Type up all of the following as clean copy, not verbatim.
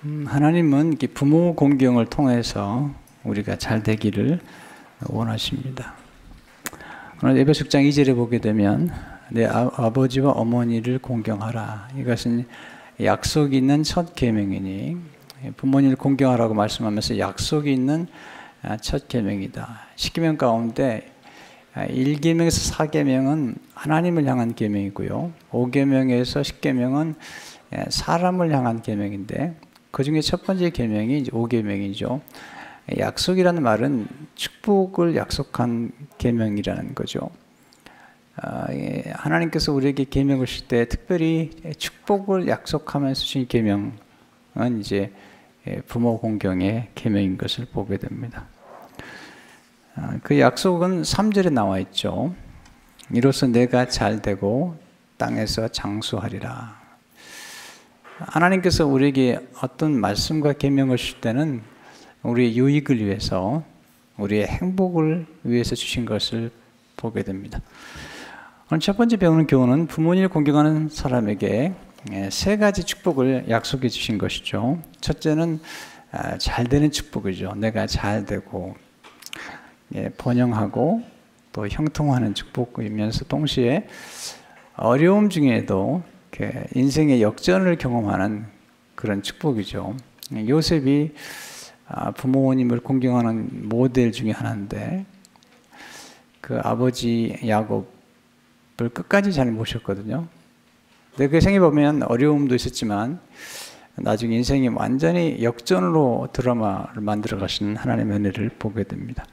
하나님은 이렇게 부모 공경을 통해서 우리가 잘 되기를 원하십니다. 오늘 에베소 6장 2절에 보게 되면 내 아버지와 어머니를 공경하라. 이것은 약속이 있는 첫 계명이니 부모님을 공경하라고 말씀하면서 약속이 있는 첫 계명이다. 10계명 가운데 1계명에서 4계명은 하나님을 향한 계명이고요. 5계명에서 10계명은 사람을 향한 계명인데 그 중에 첫 번째 계명이 5계명이죠. 약속이라는 말은 축복을 약속한 계명이라는 거죠. 하나님께서 우리에게 계명을 주실 때 특별히 축복을 약속하면서 주신 계명은 이제 부모 공경의 계명인 것을 보게 됩니다. 그 약속은 3절에 나와 있죠. 이로써 내가 잘 되고 땅에서 장수하리라. 하나님께서 우리에게 어떤 말씀과 계명을 주실 때는 우리의 유익을 위해서, 우리의 행복을 위해서 주신 것을 보게 됩니다. 오늘 첫 번째 배우는 교훈은 부모님을 공경하는 사람에게 세 가지 축복을 약속해 주신 것이죠. 첫째는 잘 되는 축복이죠. 내가 잘 되고 번영하고 또 형통하는 축복이면서 동시에 어려움 중에도 인생의 역전을 경험하는 그런 축복이죠. 요셉이 부모님을 공경하는 모델 중에 하나인데 그 아버지 야곱을 끝까지 잘 모셨거든요. 근데 그 생에 보면 어려움도 있었지만 나중에 인생이 완전히 역전으로 드라마를 만들어 가시는 하나님의 은혜를 보게 됩니다.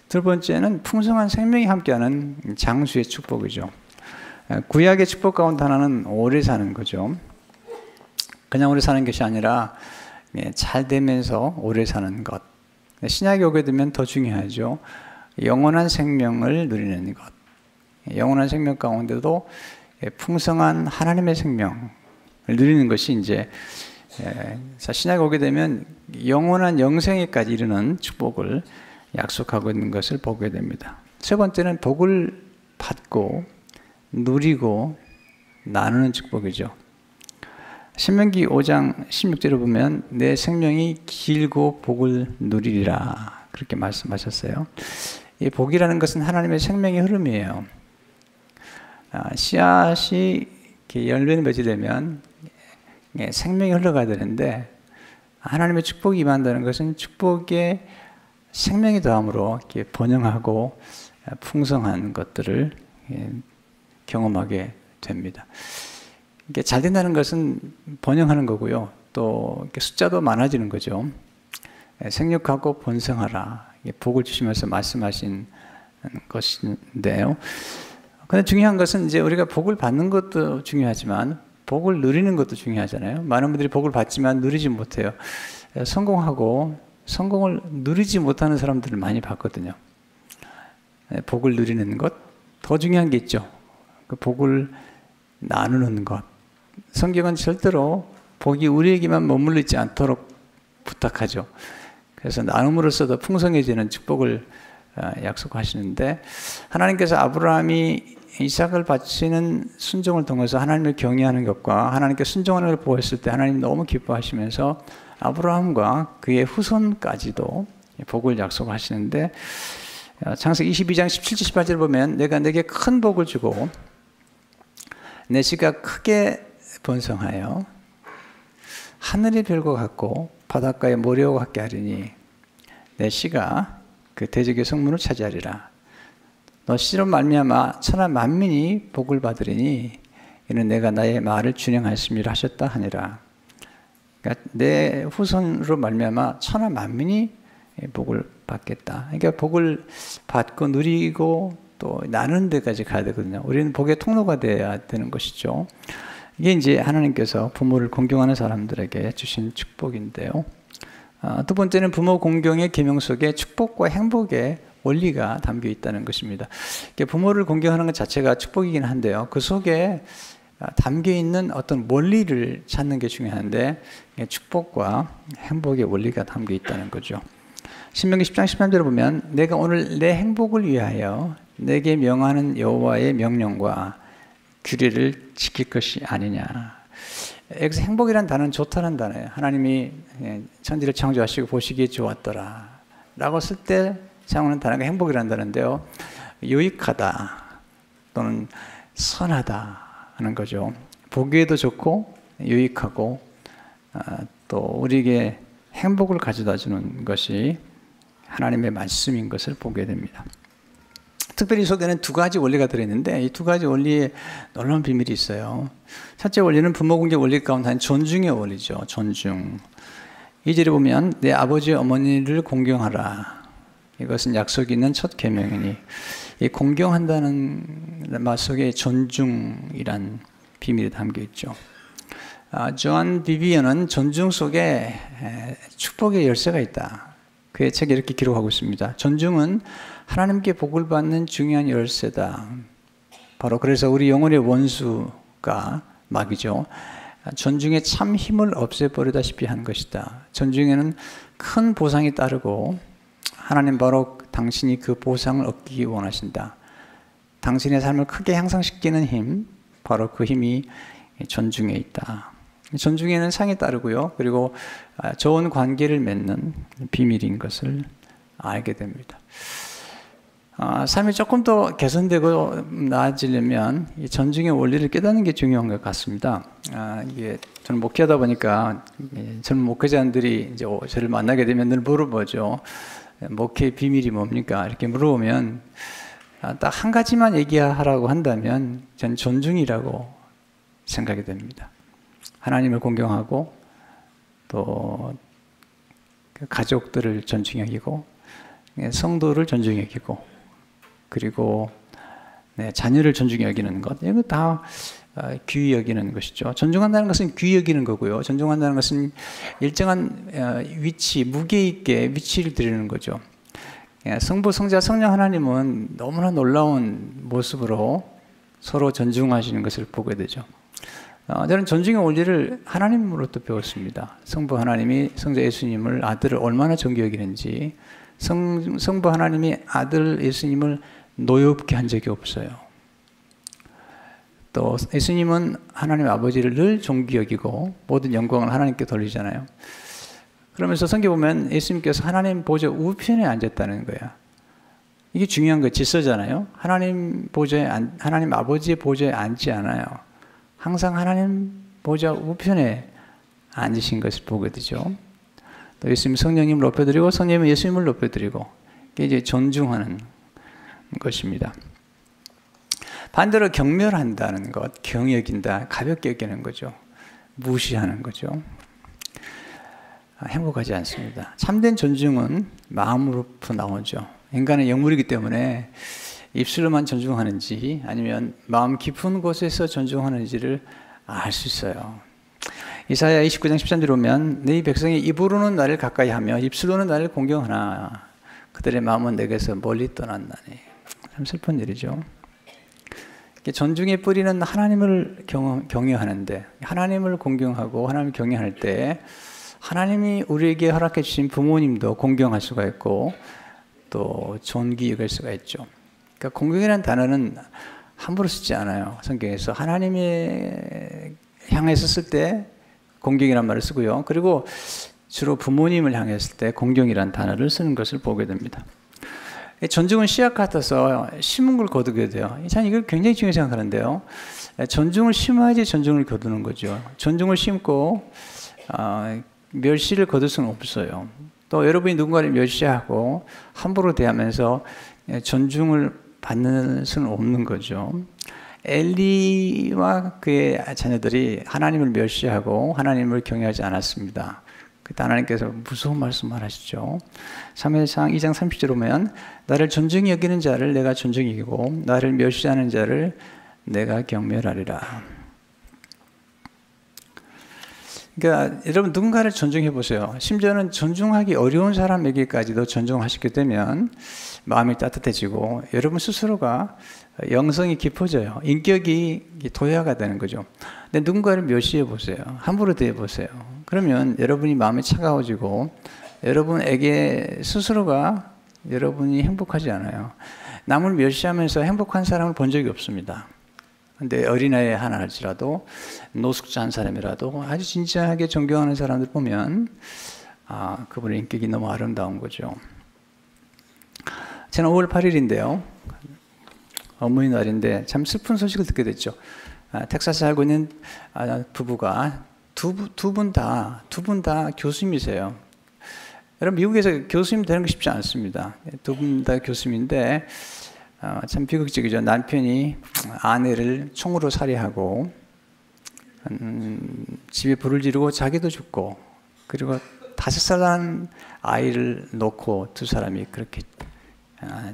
두 번째는 풍성한 생명이 함께하는 장수의 축복이죠. 구약의 축복 가운데 하나는 오래 사는 거죠. 그냥 오래 사는 것이 아니라 잘 되면서 오래 사는 것. 신약에 오게 되면 더 중요하죠. 영원한 생명을 누리는 것. 영원한 생명 가운데도 풍성한 하나님의 생명을 누리는 것이 이제 신약에 오게 되면 영원한 영생에까지 이르는 축복을 약속하고 있는 것을 보게 됩니다. 세 번째는 복을 받고 누리고 나누는 축복이죠. 신명기 5장 16절을 보면 내 생명이 길고 복을 누리리라 그렇게 말씀하셨어요. 이 복이라는 것은 하나님의 생명의 흐름이에요. 씨앗이 열매를 맺게 되면 생명이 흘러가야 되는데 하나님의 축복이 임한다는 것은 축복의 생명이 더함으로 번영하고 풍성한 것들을 경험하게 됩니다. 이게 잘 된다는 것은 번영하는 거고요. 또 숫자도 많아지는 거죠. 생육하고 번성하라. 복을 주시면서 말씀하신 것인데요. 근데 중요한 것은 이제 우리가 복을 받는 것도 중요하지만 복을 누리는 것도 중요하잖아요. 많은 분들이 복을 받지만 누리지 못해요. 성공하고 성공을 누리지 못하는 사람들을 많이 봤거든요. 복을 누리는 것, 더 중요한 게 있죠. 그 복을 나누는 것. 성경은 절대로 복이 우리에게만 머물러 있지 않도록 부탁하죠. 그래서 나눔으로써 더 풍성해지는 축복을 약속하시는데 하나님께서 아브라함이 이삭을 바치는 순종을 통해서 하나님을 경외하는 것과 하나님께 순종하는 걸 보았을 때 하나님 너무 기뻐하시면서 아브라함과 그의 후손까지도 복을 약속하시는데 창세기 22장 17절 18절 보면 내가 내게 큰 복을 주고 내 씨가 크게 번성하여 하늘의 별과 같고 바닷가의 모래와 같게 하리니 내 씨가 그 대적의 성문을 차지하리라. 너 씨로 말미암아 천하 만민이 복을 받으리니 이는 내가 나의 말을 준행하였음이라 하셨다 하니라. 그러니까 내 후손으로 말미암아 천하 만민이 복을 받겠다. 그러니까 복을 받고 누리고 또 나누는 데까지 가야 되거든요. 우리는 복의 통로가 돼야 되는 것이죠. 이게 이제 하나님께서 부모를 공경하는 사람들에게 주신 축복인데요. 두 번째는 부모 공경의 계명 속에 축복과 행복의 원리가 담겨 있다는 것입니다. 부모를 공경하는 것 자체가 축복이긴 한데요. 그 속에 담겨 있는 어떤 원리를 찾는 게 중요한데 축복과 행복의 원리가 담겨 있다는 거죠. 신명기 10장 13절을 보면 내가 오늘 내 행복을 위하여 내게 명하는 여호와의 명령과 규례를 지킬 것이 아니냐. 여기서 행복이라는 단어는 좋다는 단어예요. 하나님이 천지를 창조하시고 보시기에 좋았더라 라고 쓸 때 사용하는 단어가 행복이라는 단어인데요. 유익하다 또는 선하다 하는 거죠. 보기에도 좋고 유익하고 또 우리에게 행복을 가져다 주는 것이 하나님의 말씀인 것을 보게 됩니다. 특별히 이 속에는 두 가지 원리가 들어있는데 이 두 가지 원리에 놀라운 비밀이 있어요. 첫째 원리는 부모공개 원리 가운데 한 존중의 원리죠. 존중. 2절에 보면 내 아버지 어머니를 공경하라. 이것은 약속이 있는 첫 계명이니 이 공경한다는 말 속에 존중이란 비밀이 담겨 있죠. 존 비비언은 존중 속에 축복의 열쇠가 있다. 그의 책에 이렇게 기록하고 있습니다. 존중은 하나님께 복을 받는 중요한 열쇠다. 바로 그래서 우리 영혼의 원수가 마귀죠. 존중에 참 힘을 없애버리다시피 한 것이다. 존중에는 큰 보상이 따르고 하나님 바로 당신이 그 보상을 얻기 원하신다. 당신의 삶을 크게 향상시키는 힘, 바로 그 힘이 존중에 있다. 존중에는 상이 따르고요. 그리고 좋은 관계를 맺는 비밀인 것을 알게 됩니다. 삶이 조금 더 개선되고 나아지려면 이 존중의 원리를 깨닫는 게 중요한 것 같습니다. 이게 저는 목회하다 보니까 젊은 목회자들이 이제 저를 만나게 되면 늘 물어보죠. 목회의 비밀이 뭡니까? 이렇게 물어보면 딱 한 가지만 얘기하라고 한다면 전 존중이라고 생각이 됩니다. 하나님을 공경하고 또 가족들을 존중히 여기고 성도를 존중히 여기고 그리고 자녀를 존중히 여기는 것, 이거 다 귀히 여기는 것이죠. 존중한다는 것은 귀히 여기는 거고요. 존중한다는 것은 일정한 위치, 무게 있게 위치를 드리는 거죠. 성부, 성자, 성령 하나님은 너무나 놀라운 모습으로 서로 존중하시는 것을 보게 되죠. 저는 존중의 원리를 하나님으로부터 배웠습니다. 성부 하나님이 성자 예수님을 아들을 얼마나 존귀 여기는지, 성부 하나님이 아들 예수님을 노엽게 한 적이 없어요. 또 예수님은 하나님 아버지를 늘 존귀 여기고 모든 영광을 하나님께 돌리잖아요. 그러면서 성경 보면 예수님께서 하나님 보좌 우편에 앉았다는 거야. 이게 중요한 거 질서잖아요. 하나님 아버지의 보좌에 앉지 않아요. 항상 하나님 보좌 우편에 앉으신 것을 보게 되죠. 또 예수님 성령님을 높여드리고 성령님은 예수님을 높여드리고 이게 이제 존중하는 것입니다. 반대로 경멸한다는 것, 경히 여긴다, 가볍게 여기는 거죠. 무시하는 거죠. 행복하지 않습니다. 참된 존중은 마음으로부터 나오죠. 인간은 영물이기 때문에 입술로만 존중하는지 아니면 마음 깊은 곳에서 존중하는지를 알 수 있어요. 이사야 29장 13절에 보면 네 백성이 입으로는 나를 가까이 하며 입술로는 나를 공경하나 그들의 마음은 내게서 멀리 떠났나니. 참 슬픈 일이죠. 존중의 뿌리는 하나님을 경외하는데, 하나님을 공경하고 하나님을 경외할 때 하나님이 우리에게 허락해 주신 부모님도 공경할 수가 있고 또 존귀 여길 수가 있죠. 그러니까 공경이라는 단어는 함부로 쓰지 않아요. 성경에서 하나님의 향해서 쓸 때 공경이라는 말을 쓰고요. 그리고 주로 부모님을 향했을 때 공경이라는 단어를 쓰는 것을 보게 됩니다. 존중은 씨앗 같아서 심은 걸 거두게 돼요. 저는 이걸 굉장히 중요하게 생각하는데요. 존중을 심어야지 존중을 거두는 거죠. 존중을 심고 멸시를 거둘 수는 없어요. 또 여러분이 누군가를 멸시하고 함부로 대하면서 존중을 받는 수는 없는 거죠. 엘리와 그의 자녀들이 하나님을 멸시하고 하나님을 경외하지 않았습니다. 그때 하나님께서 무서운 말씀을 하시죠. 사무엘상 2장 30절에 보면 나를 존중히 여기는 자를 내가 존중히 여기고 나를 멸시하는 자를 내가 경멸하리라. 그러니까 여러분 누군가를 존중해 보세요. 심지어는 존중하기 어려운 사람에게까지도 존중하시게 되면 마음이 따뜻해지고 여러분 스스로가 영성이 깊어져요. 인격이 도야가 되는 거죠. 근데 누군가를 멸시해 보세요. 함부로 대해 보세요. 그러면 여러분이 마음이 차가워지고 여러분에게 스스로가 여러분이 행복하지 않아요. 남을 멸시하면서 행복한 사람을 본 적이 없습니다. 근데 어린아이 하나 할지라도 노숙자 한 사람이라도 아주 진지하게 존경하는 사람들 보면 그분의 인격이 너무 아름다운 거죠. 지난 5월 8일인데요. 어머니날인데 참 슬픈 소식을 듣게 됐죠. 텍사스에 살고 있는 부부가 두 분 다 교수님이세요. 여러분, 미국에서 교수님 되는 거 쉽지 않습니다. 두 분 다 교수님인데 참 비극적이죠. 남편이 아내를 총으로 살해하고 집에 불을 지르고 자기도 죽고, 그리고 5살 난 아이를 놓고 두 사람이 그렇게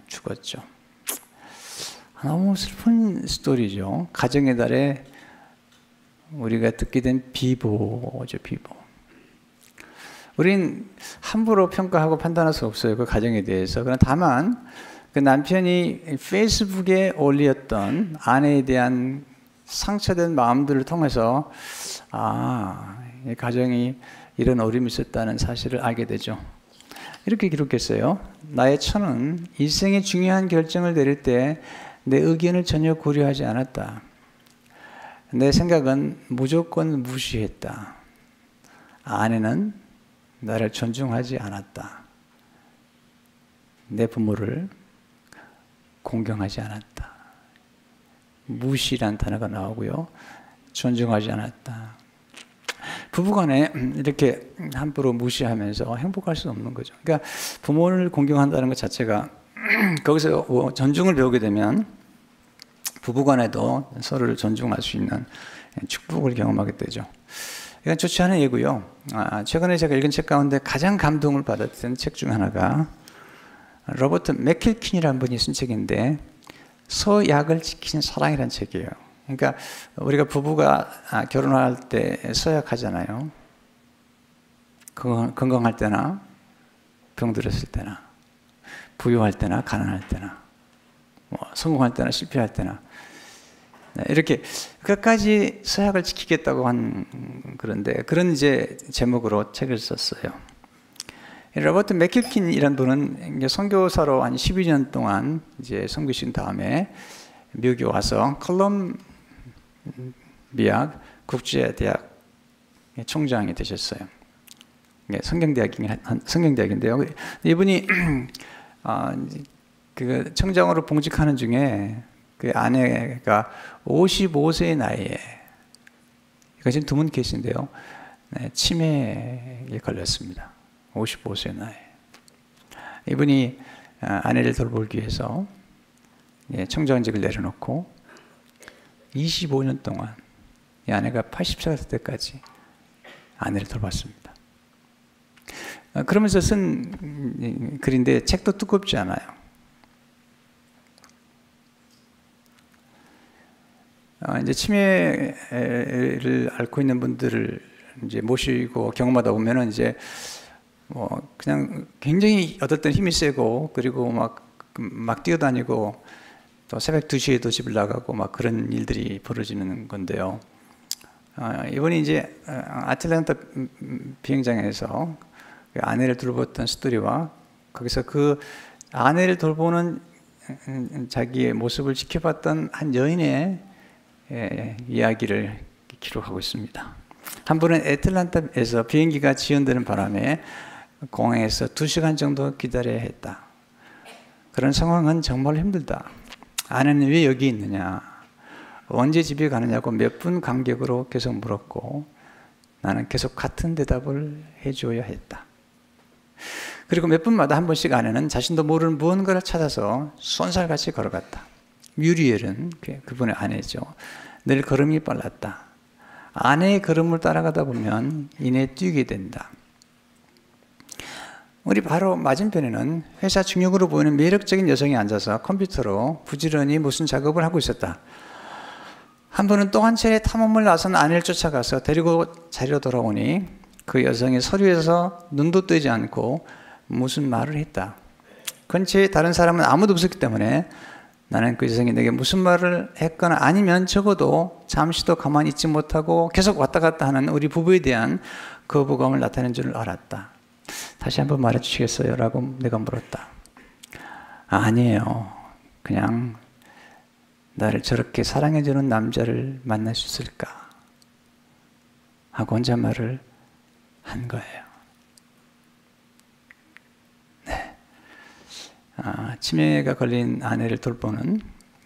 죽었죠. 너무 슬픈 스토리죠. 가정의 달에 우리가 듣게 된 비보죠, 비보. 우린 함부로 평가하고 판단할 수 없어요, 그 가정에 대해서. 그러나 다만 그 남편이 페이스북에 올렸던 아내에 대한 상처된 마음들을 통해서 이 가정이 이런 어려움이 있었다는 사실을 알게 되죠. 이렇게 기록했어요. 나의 처는 일생의 중요한 결정을 내릴 때 내 의견을 전혀 고려하지 않았다. 내 생각은 무조건 무시했다. 아내는 나를 존중하지 않았다. 내 부모를 공경하지 않았다. 무시란 단어가 나오고요. 존중하지 않았다. 부부간에 이렇게 함부로 무시하면서 행복할 수 없는 거죠. 그러니까 부모를 공경한다는 것 자체가 거기서 존중을 배우게 되면 부부간에도 서로를 존중할 수 있는 축복을 경험하게 되죠. 이건 좋지 않은 예고요. 최근에 제가 읽은 책 가운데 가장 감동을 받았던 책 중 하나가 로버트 맥킬킨이라는 분이 쓴 책인데 서약을 지키는 사랑이라는 책이에요. 그러니까 우리가 부부가 결혼할 때 서약하잖아요. 건강할 때나 병들었을 때나 부유할 때나 가난할 때나 성공할 때나 실패할 때나 이렇게 끝까지 서약을 지키겠다고 한 그런데 그런 이제 제목으로 책을 썼어요. 로버트 맥킬킨이라는 분은 선교사로 한 12년 동안 이제 선교신 다음에 미국에 와서 콜롬비아 국제대학 총장이 되셨어요. 성경대학인데요. 이분이 그 청장으로 봉직하는 중에 그 아내가 55세의 나이에, 지금 두 분 계신데요. 치매에 걸렸습니다. 55세의 나이. 이분이 아내를 돌보기 위해서 청장직을 내려놓고 25년 동안 이 아내가 80세가 될 때까지 아내를 돌봤습니다. 그러면서 쓴 글인데 책도 두껍지 않아요. 이제 치매를 앓고 있는 분들을 이제 모시고 경험하다 보면은 이제 그냥 굉장히 어떨 땐 힘이 세고, 그리고 막 뛰어다니고 또 새벽 2시에도 집을 나가고 막 그런 일들이 벌어지는 건데요. 이번에 이제 아틀란타 비행장에서 그 아내를 돌봤던 스토리와 거기서 그 아내를 돌보는 자기의 모습을 지켜봤던 한 여인의 이야기를 기록하고 있습니다. 한 분은 애틀란타에서 비행기가 지연되는 바람에 공항에서 2시간 정도 기다려야 했다. 그런 상황은 정말 힘들다. 아내는 왜 여기 있느냐, 언제 집에 가느냐고 몇 분 간격으로 계속 물었고 나는 계속 같은 대답을 해줘야 했다. 그리고 몇 분마다 한 번씩 아내는 자신도 모르는 무언가를 찾아서 쏜살같이 걸어갔다. 뮤리엘은 그분의 아내죠. 늘 걸음이 빨랐다. 아내의 걸음을 따라가다 보면 이내 뛰게 된다. 우리 바로 맞은편에는 회사 중역으로 보이는 매력적인 여성이 앉아서 컴퓨터로 부지런히 무슨 작업을 하고 있었다. 한 분은 또 한 차례 탐험을 나선 아내를 쫓아가서 데리고 자리로 돌아오니 그 여성이 서류에서 눈도 뜨지 않고 무슨 말을 했다. 근처에 다른 사람은 아무도 없었기 때문에 나는 그 여성이 내게 무슨 말을 했거나 아니면 적어도 잠시도 가만히 있지 못하고 계속 왔다 갔다 하는 우리 부부에 대한 거부감을 나타낸 줄 알았다. 다시 한번 말해 주시겠어요? 라고 내가 물었다. 아니에요. 그냥 나를 저렇게 사랑해주는 남자를 만날 수 있을까? 하고 혼잣말을 한 거예요. 네. 치매가 걸린 아내를 돌보는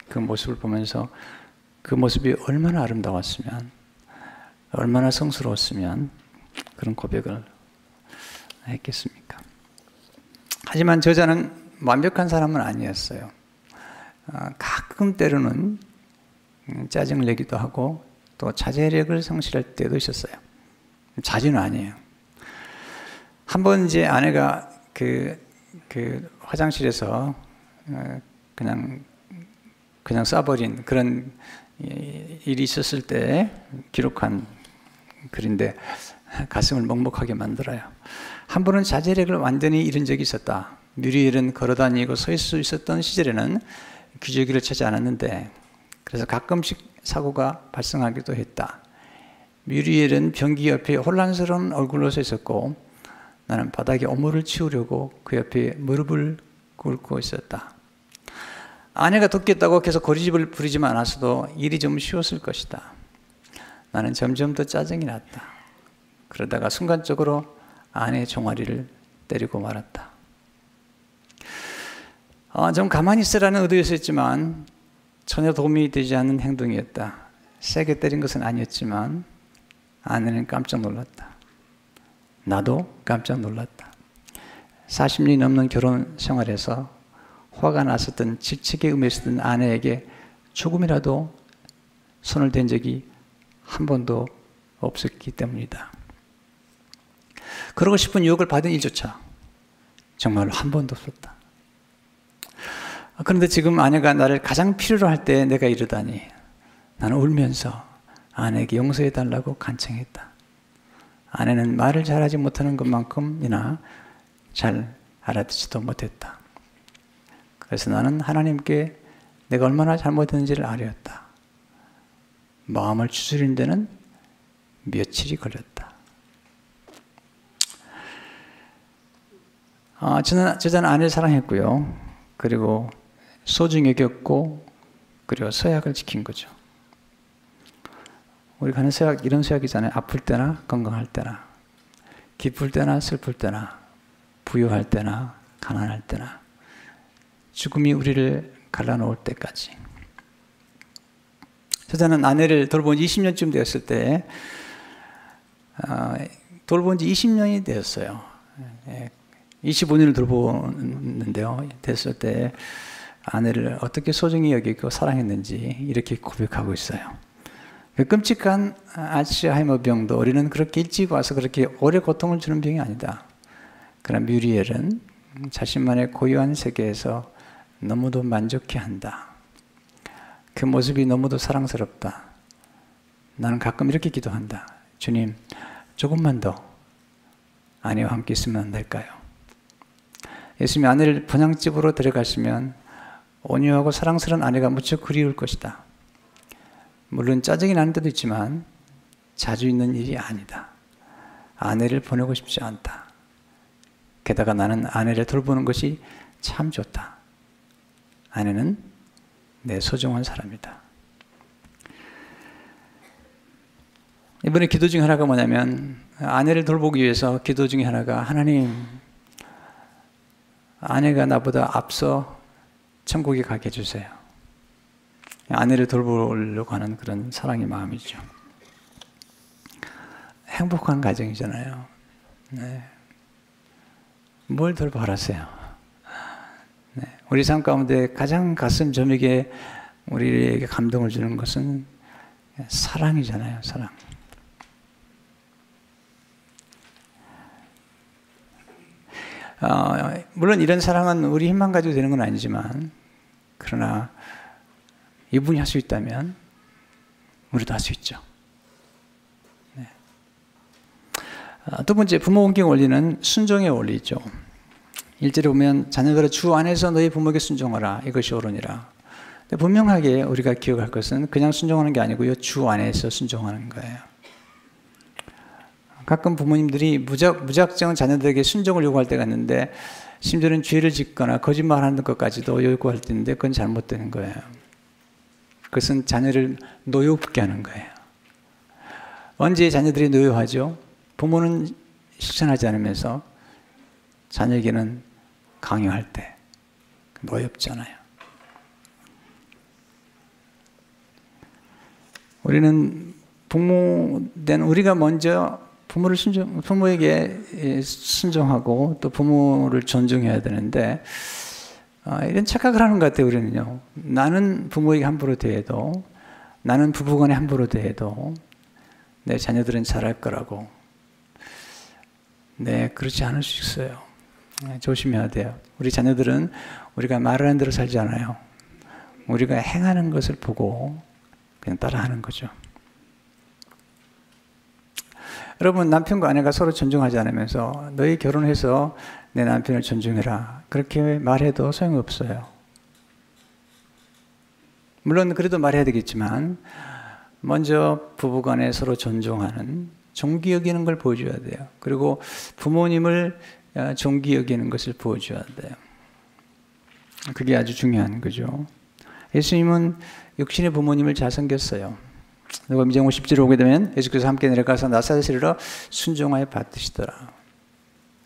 그 모습을 보면서 그 모습이 얼마나 아름다웠으면, 얼마나 성스러웠으면 그런 고백을 했겠습니까? 하지만 저자는 완벽한 사람은 아니었어요. 가끔 때로는 짜증을 내기도 하고 또 자제력을 상실할 때도 있었어요. 자주는 아니에요. 한번 이제 아내가 그 화장실에서 그냥 쏴버린 그런 일이 있었을 때 기록한 글인데 가슴을 먹먹하게 만들어요. 한 번은 자제력을 완전히 잃은 적이 있었다. 뮤리엘은 걸어다니고 서 있을 수 있었던 시절에는 기저귀를 차지 않았는데 그래서 가끔씩 사고가 발생하기도 했다. 뮤리엘은 변기 옆에 혼란스러운 얼굴로 서 있었고 나는 바닥에 오물을 치우려고 그 옆에 무릎을 꿇고 있었다. 아내가 돕겠다고 계속 고리집을 부리지만 않았어도 일이 좀 쉬웠을 것이다. 나는 점점 더 짜증이 났다. 그러다가 순간적으로 아내의 종아리를 때리고 말았다. 좀 가만히 있으라는 의도였었지만 전혀 도움이 되지 않는 행동이었다. 세게 때린 것은 아니었지만 아내는 깜짝 놀랐다. 나도 깜짝 놀랐다. 40년이 넘는 결혼 생활에서 화가 났었던 질책에 음했었던 아내에게 조금이라도 손을 댄 적이 한 번도 없었기 때문이다. 그러고 싶은 유혹을 받은 일조차 정말로 한 번도 없었다. 그런데 지금 아내가 나를 가장 필요로 할 때 내가 이러다니 나는 울면서 아내에게 용서해달라고 간청했다. 아내는 말을 잘하지 못하는 것만큼이나 잘 알아듣지도 못했다. 그래서 나는 하나님께 내가 얼마나 잘못했는지를 아뢰었다. 마음을 추스리는 데는 며칠이 걸렸다. 저자는 아내를 사랑했고요. 그리고 소중히 여겼고 그리고 서약을 지킨 거죠. 우리가 하는 서약, 이런 서약이잖아요. 아플 때나 건강할 때나 기쁠 때나 슬플 때나 부유할 때나 가난할 때나 죽음이 우리를 갈라놓을 때까지. 저자는 아내를 돌본 지 20년쯤 되었을 때 돌본 지 20년이 되었어요. 25년을 돌보는데요. 됐을 때 아내를 어떻게 소중히 여기고 사랑했는지 이렇게 고백하고 있어요. 그 끔찍한 알츠하이머 병도 우리는 그렇게 일찍 와서 그렇게 오래 고통을 주는 병이 아니다. 그러나 뮤리엘은 자신만의 고유한 세계에서 너무도 만족해한다. 그 모습이 너무도 사랑스럽다. 나는 가끔 이렇게 기도한다. 주님, 조금만 더 아내와 함께 있으면 안 될까요? 예수님이 아내를 번향집으로 데려가시면 온유하고 사랑스러운 아내가 무척 그리울 것이다. 물론 짜증이 나는 때도 있지만 자주 있는 일이 아니다. 아내를 보내고 싶지 않다. 게다가 나는 아내를 돌보는 것이 참 좋다. 아내는 내 소중한 사람이다. 이번에 기도 중에 하나가 뭐냐면 아내를 돌보기 위해서 기도 중에 하나가 하나님, 아내가 나보다 앞서 천국에 가게 해주세요. 아내를 돌보려고 하는 그런 사랑의 마음이죠. 행복한 가정이잖아요. 네. 뭘 덜 바라세요? 네. 우리 삶 가운데 가장 가슴 저미게 우리에게 감동을 주는 것은 사랑이잖아요. 사랑. 물론 이런 사랑은 우리 힘만 가지고 되는 건 아니지만 그러나 이분이 할 수 있다면 우리도 할 수 있죠. 네. 두 번째, 부모 공경 원리는 순종의 원리죠. 1절에 보면 자녀들아 주 안에서 너희 부모에게 순종하라. 이것이 옳으니라. 분명하게 우리가 기억할 것은 그냥 순종하는 게 아니고요. 주 안에서 순종하는 거예요. 가끔 부모님들이 무작정 자녀들에게 순종을 요구할 때가 있는데 심지어는 죄를 짓거나 거짓말하는 것까지도 요구할 때인데 그건 잘못되는 거예요. 그것은 자녀를 노엽게 하는 거예요. 언제 자녀들이 노여하죠? 부모는 실천하지 않으면서 자녀에게는 강요할 때 노엽잖아요. 우리는 부모된 우리가 먼저 부모에게 순종하고 또 부모를 존중해야 되는데 이런 착각을 하는 것 같아요. 우리는요. 나는 부모에게 함부로 대해도, 나는 부부간에 함부로 대해도 내 자녀들은 잘할 거라고. 네, 그렇지 않을 수 있어요. 조심해야 돼요. 우리 자녀들은 우리가 말하는 대로 살지 않아요. 우리가 행하는 것을 보고 그냥 따라하는 거죠. 여러분, 남편과 아내가 서로 존중하지 않으면서 너희 결혼해서 내 남편을 존중해라, 그렇게 말해도 소용없어요. 물론 그래도 말해야 되겠지만 먼저 부부간에 서로 존중하는, 존귀 여기는 걸 보여줘야 돼요. 그리고 부모님을 존귀 여기는 것을 보여줘야 돼요. 그게 아주 중요한 거죠. 예수님은 육신의 부모님을 잘 섬겼어요. 누가복음 50절에 오게 되면 예수께서 함께 내려가서 나사렛에 이르러 순종하여 받으시더라.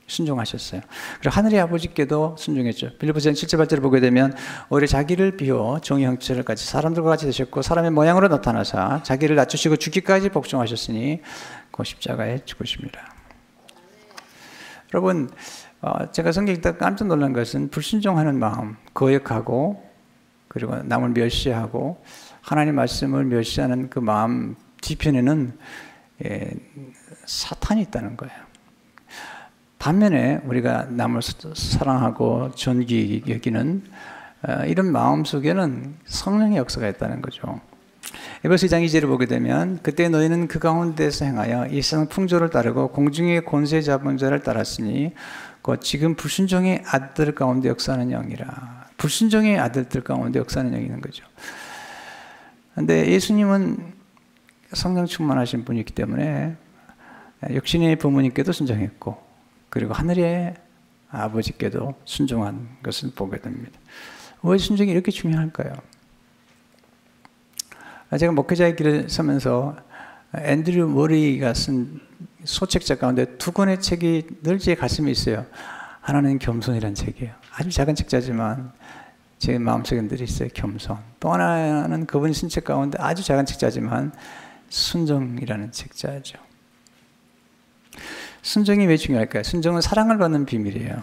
순종하셨어요. 그리고 하늘의 아버지께도 순종했죠. 빌립보서 7절 8절을 보게 되면 오히려 자기를 비워 종의 형체를 가지 사람들과 같이 되셨고 사람의 모양으로 나타나사 자기를 낮추시고 죽기까지 복종하셨으니 그 십자가에 죽으십니다. 여러분, 제가 성경 읽다 깜짝 놀란 것은 불순종하는 마음, 거역하고 그리고 남을 멸시하고 하나님 말씀을 멸시하는 그 마음 뒤편에는 사탄이 있다는 거예요. 반면에 우리가 남을 사랑하고 존귀 여기는 이런 마음 속에는 성령의 역사가 있다는 거죠. 에베소 2장 2절을 보게 되면 그때 너희는 그 가운데서 행하여 이 세상 풍조를 따르고 공중의 권세 잡은 자를 따랐으니 곧 지금 불순종의 아들 가운데 역사하는 영이라. 불순종의 아들들 가운데 역사하는 영이 있는 거죠. 그런데 예수님은 성령 충만하신 분이기 때문에 육신의 부모님께도 순종했고 그리고 하늘의 아버지께도 순종한 것을 보게 됩니다. 왜 순종이 이렇게 중요할까요? 제가 목회자의 길을 서면서 앤드류 머리가 쓴 소책자 가운데 두 권의 책이 늘 제 가슴에 있어요. 하나는 겸손이라는 책이에요. 아주 작은 책자지만 제 마음속에 늘 있어요. 겸손. 또 하나는 그분이 쓴 책 가운데 아주 작은 책자지만 순종이라는 책자죠. 순종이 왜 중요할까요? 순종은 사랑을 받는 비밀이에요.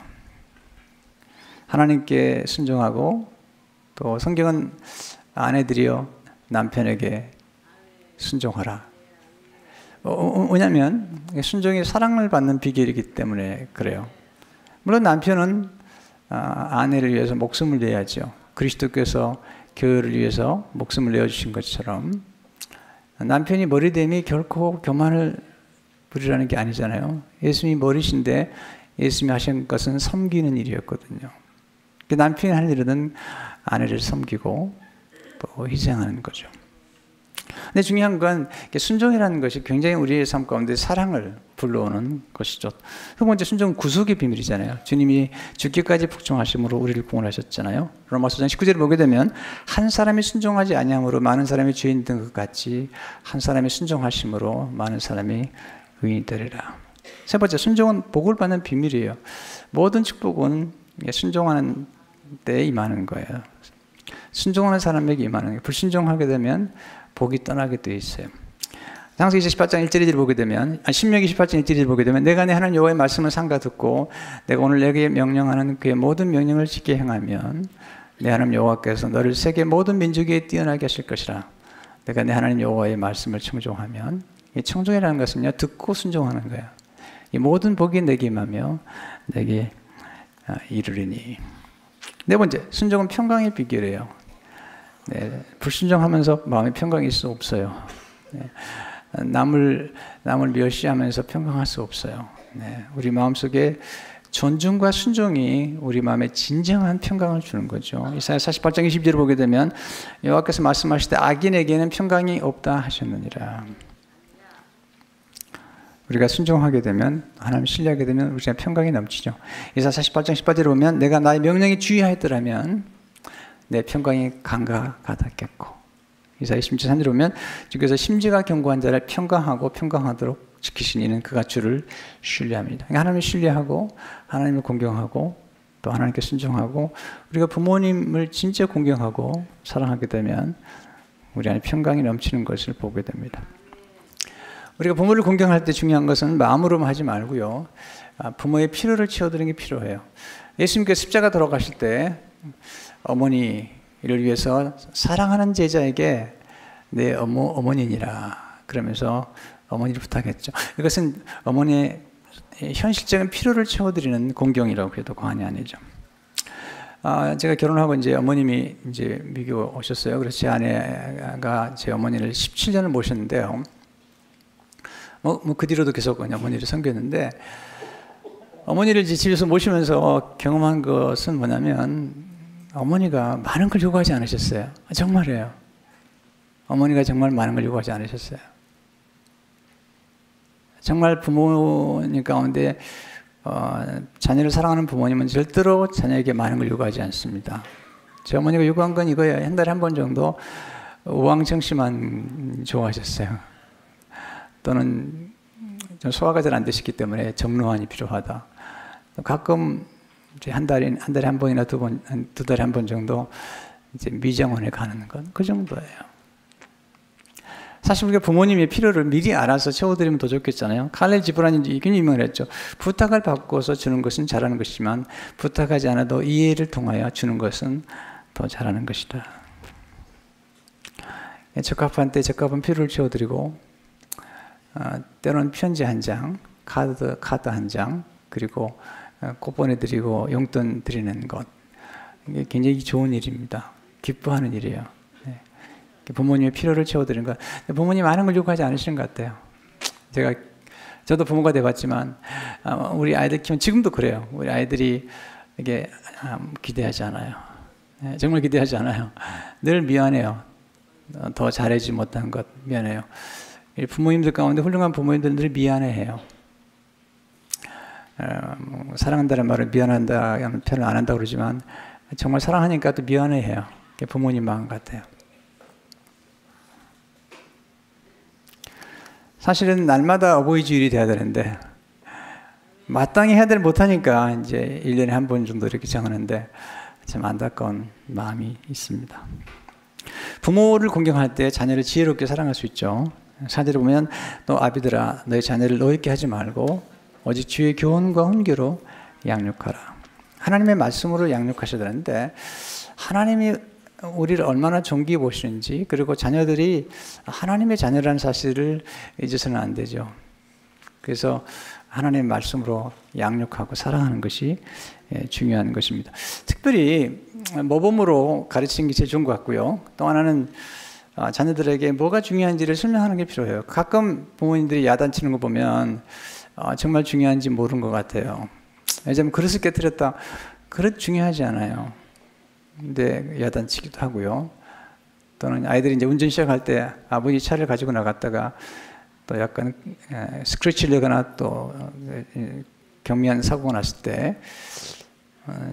하나님께 순종하고 또 성경은 아내들이여 남편에게 순종하라. 왜냐하면 순종이 사랑을 받는 비결이기 때문에 그래요. 물론 남편은 아내를 위해서 목숨을 내야죠. 그리스도께서 교회를 위해서 목숨을 내어주신 것처럼 남편이 머리됨이 결코 교만을 부리라는 게 아니잖아요. 예수님이 머리신데 예수님이 하신 것은 섬기는 일이었거든요. 남편이 할 일은 아내를 섬기고 또 희생하는 거죠. 근데 중요한 건 순종이라는 것이 굉장히 우리의 삶 가운데 사랑을 불러오는 것이죠. 두 번째, 순종은 구속의 비밀이잖아요. 주님이 죽기까지 복종하심으로 우리를 구원하셨잖아요. 로마서 5장 19절을 보게 되면 한 사람이 순종하지 아니함으로 많은 사람이 죄인 된 것 같이 한 사람이 순종하심으로 많은 사람이 의인이 되리라. 세 번째, 순종은 복을 받는 비밀이에요. 모든 축복은 순종하는 때에 임하는 거예요. 순종하는 사람에게 임하는 거예요. 불순종하게 되면 복이 떠나게 돼 있어요. 창세기 18장 1절을 보게 되면, 신명기 18장 1절을 보게 되면, 내가 내 하나님 여호와의 말씀을 삼가 듣고 내가 오늘 내게 명령하는 그의 모든 명령을 지켜 행하면 내 하나님 여호와께서 너를 세계 모든 민족에 뛰어나게 하실 것이라. 내가 내 하나님 여호와의 말씀을 청종하면, 이 청종이라는 것은요, 듣고 순종하는 거예요. 이 모든 복이 내게 임하며 내게 이르리니. 네 번째, 순종은 평강의 비결이에요. 네, 불순종하면서 마음에 평강이 있을 수 없어요. 네, 남을 멸시하면서 평강할 수 없어요. 네, 우리 마음속에 존중과 순종이 우리 마음에 진정한 평강을 주는 거죠. 이사야 48장 20절을 보게 되면 여호와께서 말씀하실 때 악인에게는 평강이 없다 하셨느니라. 우리가 순종하게 되면, 하나님 신뢰하게 되면 우리가 평강이 넘치죠. 이사야 48장 18절을 보면 내가 나의 명령에 주의하였더라면 내 평강이 강과 같았겠고 이사야 16장 3절에 보면 주께서 심지가 견고한 자를 평강하고 평강하도록 지키신 이는 그가 주를 신뢰합니다. 그러니까 하나님을 신뢰하고 하나님을 공경하고 또 하나님께 순종하고 우리가 부모님을 진짜 공경하고 사랑하게 되면 우리 안에 평강이 넘치는 것을 보게 됩니다. 우리가 부모를 공경할 때 중요한 것은 마음으로만 하지 말고요. 부모의 필요를 채워드리는 게 필요해요. 예수님께서 십자가 돌아가실 때 어머니를 위해서 사랑하는 제자에게 내 어머니니라 그러면서 어머니를 부탁했죠. 이것은 어머니의 현실적인 필요를 채워드리는 공경이라고 해도 과언이 아니죠. 제가 결혼하고 이제 어머님이 이제 미국 오셨어요. 그래서 제 아내가 제 어머니를 17년을 모셨는데요. 그 뒤로도 계속 어머니를 섬겼는데, 어머니를 이제 집에서 모시면서 경험한 것은 뭐냐면, 어머니가 많은 걸 요구하지 않으셨어요. 정말이에요. 어머니가 정말 많은 걸 요구하지 않으셨어요. 정말 부모님 가운데 자녀를 사랑하는 부모님은 절대로 자녀에게 많은 걸 요구하지 않습니다. 제 어머니가 요구한 건 이거예요. 한 달에 한 번 정도 우왕청심만 좋아하셨어요. 또는 좀 소화가 잘 안 되셨기 때문에 정로환이 필요하다. 가끔 이제 한 달에 한 번이나 두 달에 한 번 정도 이제 미정원에 가는 건 그 정도예요. 사실 우리가 부모님의 필요를 미리 알아서 채워드리면 더 좋겠잖아요. 칼렐 지브란이 굉장히 유명을 했죠. 부탁을 받고서 주는 것은 잘하는 것이지만 부탁하지 않아도 이해를 통하여 주는 것은 더 잘하는 것이다. 적합한 때 적합한 필요를 채워드리고 때로는 편지 한 장, 카드 한 장, 그리고 꽃 보내드리고 용돈 드리는 것, 이게 굉장히 좋은 일입니다. 기뻐하는 일이에요. 네. 부모님의 필요를 채워드리는 것. 부모님 많은 걸 요구하지 않으시는 것 같아요. 저도 부모가 돼봤지만 우리 아이들 키우면 지금도 그래요. 우리 아이들이 이게 기대하지 않아요. 네, 정말 기대하지 않아요. 늘 미안해요. 더 잘해주지 못한 것 미안해요. 부모님들 가운데 훌륭한 부모님들 늘 미안해해요. 사랑한다는 말을 미안한다는 표현을 안 한다고 그러지만 정말 사랑하니까 또 미안해해요. 부모님 마음 같아요. 사실은 날마다 어버이 주일이 돼야 되는데 마땅히 해야 될 못하니까 이제 1년에 한 번 정도 이렇게 정하는데 참 안타까운 마음이 있습니다. 부모를 공경할 때 자녀를 지혜롭게 사랑할 수 있죠. 사절에 보면 너 아비들아 너의 자녀를 노엽게 하지 말고 오직 주의 교훈과 훈계로 양육하라. 하나님의 말씀으로 양육하셔야 되는데 하나님이 우리를 얼마나 존귀해 보시는지 그리고 자녀들이 하나님의 자녀라는 사실을 잊어서는 안 되죠. 그래서 하나님의 말씀으로 양육하고 사랑하는 것이 중요한 것입니다. 특별히 모범으로 가르치는 게 제일 좋은 것 같고요. 또 하나는 자녀들에게 뭐가 중요한지를 설명하는 게 필요해요. 가끔 부모님들이 야단치는 거 보면 정말 중요한지 모르는 것 같아요. 예전에 그릇을 깨뜨렸다. 그릇 중요하지 않아요. 근데 야단치기도 하고요. 또는 아이들이 이제 운전 시작할 때 아버지 차를 가지고 나갔다가 또 약간 스크래치를 내거나 또 경미한 사고가 났을 때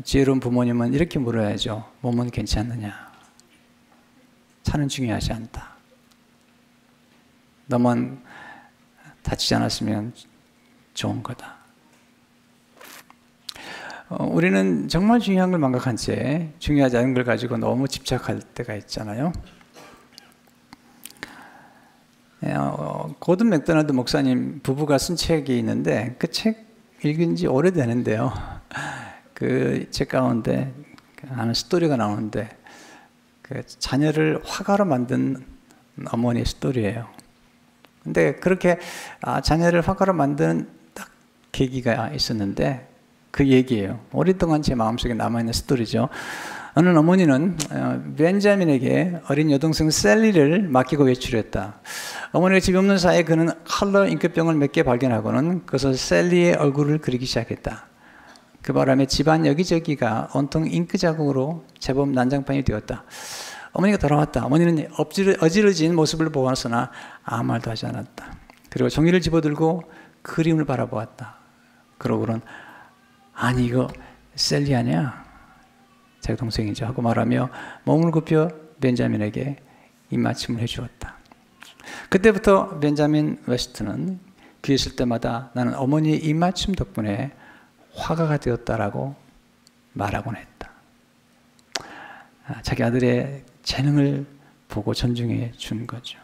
지혜로운 부모님은 이렇게 물어야죠. 몸은 괜찮느냐? 차는 중요하지 않다. 너만 다치지 않았으면 좋은 거다. 우리는 정말 중요한 걸 망각한 채 중요하지 않은 걸 가지고 너무 집착할 때가 있잖아요. 고든 맥도날드 목사님 부부가 쓴 책이 있는데 그 책 읽은 지 오래되는데요. 그 책 가운데 하는 스토리가 나오는데 그 자녀를 화가로 만든 어머니의 스토리예요. 근데 그렇게 자녀를 화가로 만드는 딱 계기가 있었는데 그 얘기예요. 오랫동안 제 마음속에 남아있는 스토리죠. 어느 어머니는 벤자민에게 어린 여동생 셀리를 맡기고 외출했다. 어머니가 집에 없는 사이에 그는 컬러 잉크병을 몇 개 발견하고는 그것을 셀리의 얼굴을 그리기 시작했다. 그 바람에 집안 여기저기가 온통 잉크 자국으로 제법 난장판이 되었다. 어머니가 돌아왔다. 어머니는 어지러진 모습을 보았으나 아무 말도 하지 않았다. 그리고 종이를 집어들고 그림을 바라보았다. 그러고는 아니 이거 셀리 아니야? 자기 동생이죠 하고 말하며 몸을 굽혀 벤자민에게 입맞춤을 해주었다. 그때부터 벤자민 웨스트는 귀에 있을 때마다 나는 어머니의 입맞춤 덕분에 화가가 되었다라고 말하곤 했다. 자기 아들의 재능을 보고 존중해 준 거죠.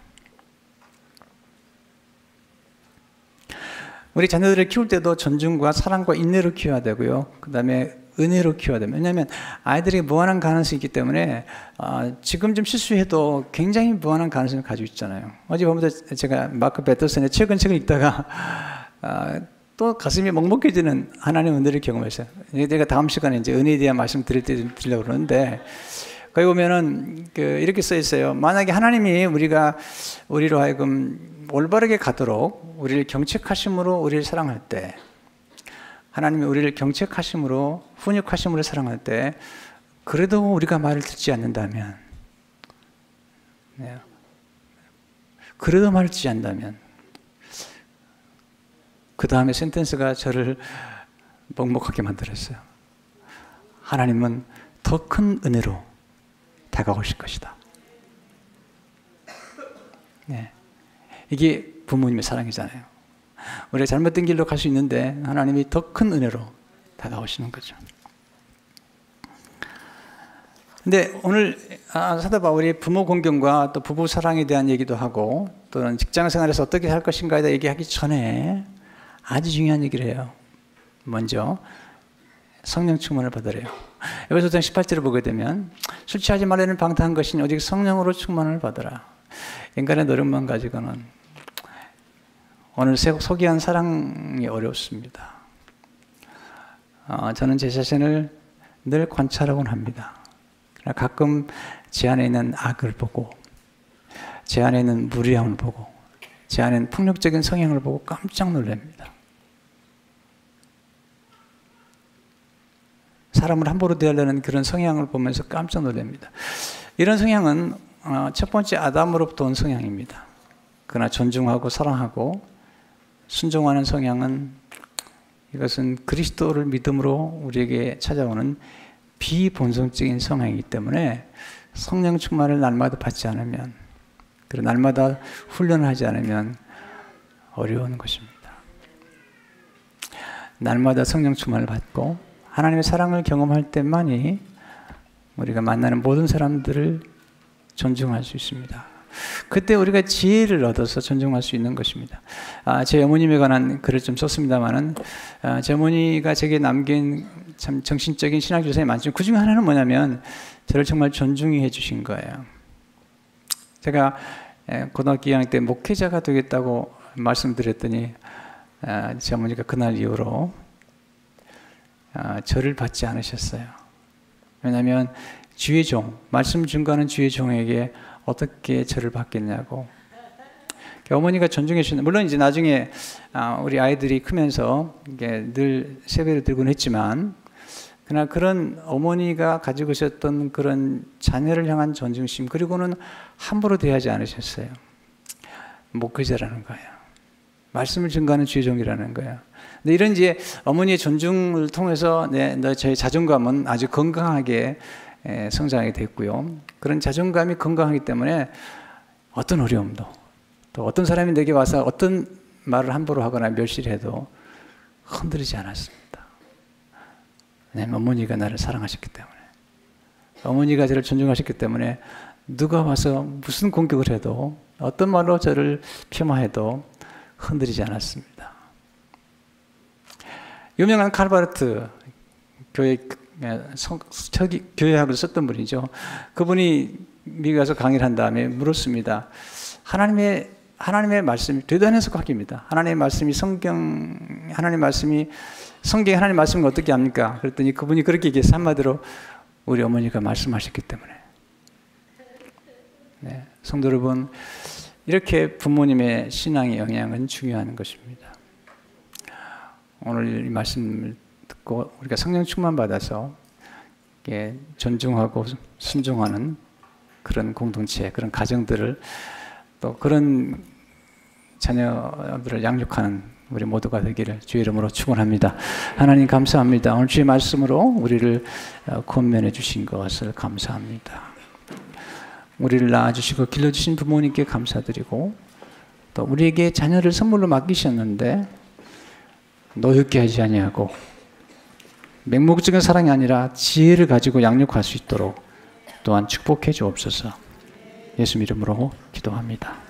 우리 자녀들을 키울 때도 존중과 사랑과 인내로 키워야 되고요. 그 다음에 은혜로 키워야 됩니다. 왜냐하면 아이들이 무한한 가능성이 있기 때문에 지금 좀 실수해도 굉장히 무한한 가능성을 가지고 있잖아요. 어제 보면서 제가 마크 베터슨의 최근 책을 읽다가 또 가슴이 먹먹해지는 하나님의 은혜를 경험했어요. 제가 다음 시간에 이제 은혜에 대한 말씀 드릴 때 좀 드리려고 그러는데 거기 보면은 이렇게 써 있어요. 만약에 하나님이 우리로 하여금 올바르게 가도록 우리를 경책하심으로 우리를 사랑할 때, 하나님이 우리를 경책하심으로 훈육하심으로 사랑할 때, 그래도 우리가 말을 듣지 않는다면, 그래도 말을 듣지 않는다면, 그 다음에 센텐스가 저를 먹먹하게 만들었어요. 하나님은 더 큰 은혜로 다가오실 것이다. 네. 이게 부모님의 사랑이잖아요. 우리가 잘못된 길로 갈 수 있는데 하나님이 더 큰 은혜로 다가오시는 거죠. 근데 오늘 사도 바울이 부모 공경과 또 부부 사랑에 대한 얘기도 하고 또는 직장 생활에서 어떻게 할 것인가에 대해 얘기하기 전에 아주 중요한 얘기를 해요. 먼저 성령 충만을 받으래요. 에베소서 18절을 보게 되면 술 취하지 말라는 방탕한 것이니 오직 성령으로 충만을 받으라. 인간의 노력만 가지고는 오늘 소개한 사랑이 어렵습니다. 저는 제 자신을 늘 관찰하곤 합니다. 가끔 제 안에 있는 악을 보고 제 안에 있는 무리함을 보고 제 안에 있는 폭력적인 성향을 보고 깜짝 놀랍니다. 사람을 함부로 대하려는 그런 성향을 보면서 깜짝 놀랍니다. 이런 성향은 첫 번째 아담으로부터 온 성향입니다. 그러나 존중하고 사랑하고 순종하는 성향은 이것은 그리스도를 믿음으로 우리에게 찾아오는 비본성적인 성향이기 때문에 성령 충만을 날마다 받지 않으면, 그리고 날마다 훈련을 하지 않으면 어려운 것입니다. 날마다 성령 충만을 받고 하나님의 사랑을 경험할 때만이 우리가 만나는 모든 사람들을 존중할 수 있습니다. 그때 우리가 지혜를 얻어서 존중할 수 있는 것입니다. 제 어머님에 관한 글을 좀 썼습니다만은 제 어머니가 제게 남긴 참 정신적인 신학 유산이 많지만 그 중에 하나는 뭐냐면 저를 정말 존중해 주신 거예요. 제가 고등학교 2학년 때 목회자가 되겠다고 말씀드렸더니 제 어머니가 그날 이후로 저를 받지 않으셨어요. 왜냐하면 주의 종, 말씀 증거하는 주의 종에게 어떻게 저를 받겠냐고. 어머니가 존중해 주시는, 물론 이제 나중에 우리 아이들이 크면서 이게 늘 세배를 들곤 했지만, 그러나 그런 어머니가 가지고 계셨던 그런 자녀를 향한 존중심, 그리고는 함부로 대하지 않으셨어요. 목회자라는 거예요. 말씀을 증거하는 주의 종이라는 거예요. 근데 이런 이제 어머니의 존중을 통해서 저의 자존감은 아주 건강하게 성장하게 됐고요. 그런 자존감이 건강하기 때문에 어떤 어려움도, 또 어떤 사람이 내게 와서 어떤 말을 함부로 하거나 멸시를 해도 흔들리지 않았습니다. 왜냐하면 어머니가 나를 사랑하셨기 때문에, 어머니가 저를 존중하셨기 때문에 누가 와서 무슨 공격을 해도, 어떤 말로 저를 폄하해도 흔들리지 않았습니다. 유명한 칼바르트 교회학을 썼던 분이죠. 그분이 미국에 가서 강의를 한 다음에 물었습니다. 하나님의 말씀이 대단한 해석학입니다. 하나님의 말씀이 성경에 하나님 말씀을 어떻게 합니까? 그랬더니 그분이 그렇게 얘기해서 한마디로 우리 어머니가 말씀하셨기 때문에. 네, 성도 여러분, 이렇게 부모님의 신앙의 영향은 중요한 것입니다. 오늘 이 말씀을 듣고 우리가 성령 충만 받아서 존중하고 순종하는 그런 공동체, 그런 가정들을, 또 그런 자녀들을 양육하는 우리 모두가 되기를 주의 이름으로 축원합니다. 하나님 감사합니다. 오늘 주의 말씀으로 우리를 권면해 주신 것을 감사합니다. 우리를 낳아주시고 길러주신 부모님께 감사드리고 또 우리에게 자녀를 선물로 맡기셨는데 노엽게 하지 아니하고 맹목적인 사랑이 아니라 지혜를 가지고 양육할 수 있도록 또한 축복해 주옵소서. 예수 이름으로 기도합니다.